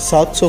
700